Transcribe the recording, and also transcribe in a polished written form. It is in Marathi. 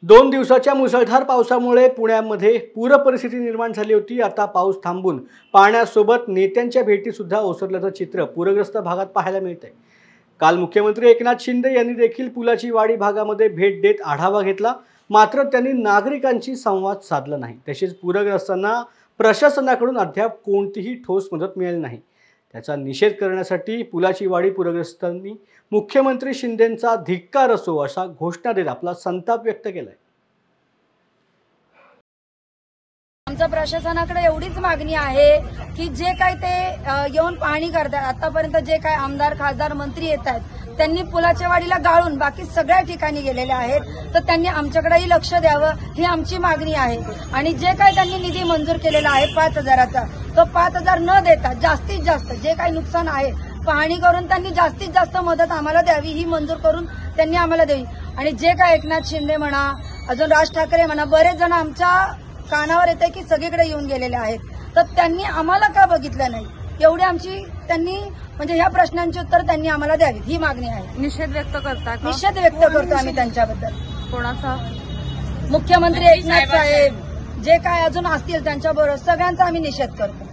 2 दिवसाच्या मुसळधार पावसामुळे पुण्यामध्ये पूर परिस्थिती निर्माण झाली होती। आता पाऊस थांबून पाण्यासोबत नेत्यांच्या भेटी सुद्धा ओसरल्याचं चित्र पूरग्रस्त भागात पाहायला मिळतंय। काल मुख्यमंत्री एकनाथ शिंदे यांनी देखील पुलाची वाडी भागामध्ये भेट देत आढावा घेतला, मात्र त्यांनी नागरिकांशी संवाद साधला नाही। तसेच पूरग्रस्तांना प्रशासनाकडून अद्याप कोणतीही ठोस मदत मिळाली नाही। त्याचा निषेध करण्यासाठी पुलाची वाडी पूरग्रस्तांनी मुख्यमंत्री शिंदेंचा धिक्कार असो अशा घोषणा देत आपला संताप व्यक्त केलाय। आमच्या प्रशासनाकडे एवढीच मागणी आहे की जे काय ते येऊन पाहणी करतात, आतापर्यंत जे काय आमदार खासदार मंत्री येत आहेत त्यांनी पुलाच्या वाडीला गाळून बाकी सगळ्या ठिकाणी गेलेले आहेत, तर त्यांनी आमच्याकडेही लक्ष द्यावं ही आमची मागणी आहे। आणि जे काय त्यांनी निधी मंजूर केलेला आहे 5,000चा, तो 5,000 न देता जास्तीत जास्त जे काही नुकसान आहे पाहणी करून त्यांनी जास्तीत जास्त मदत आम्हाला द्यावी, ही मंजूर करून त्यांनी आम्हाला द्यावी। आणि जे काय एकनाथ शिंदे म्हणा, अजून राज ठाकरे म्हणा, बरेच जण आमच्या कानावर येते की सगळीकडे येऊन गेलेले आहेत, तर त्यांनी आम्हाला का बघितलं नाही, एवढी आमची त्यांनी म्हणजे ह्या प्रश्नांची उत्तर त्यांनी आम्हाला द्यावी ही मागणी आहे। निषेध व्यक्त करतात, निषेध व्यक्त करतो आम्ही त्यांच्याबद्दल। कोणाचा? मुख्यमंत्री एकनाथ साहेब जे काय अजून असतील त्यांच्याबरोबर सगळ्यांचा आम्ही निषेध करतो।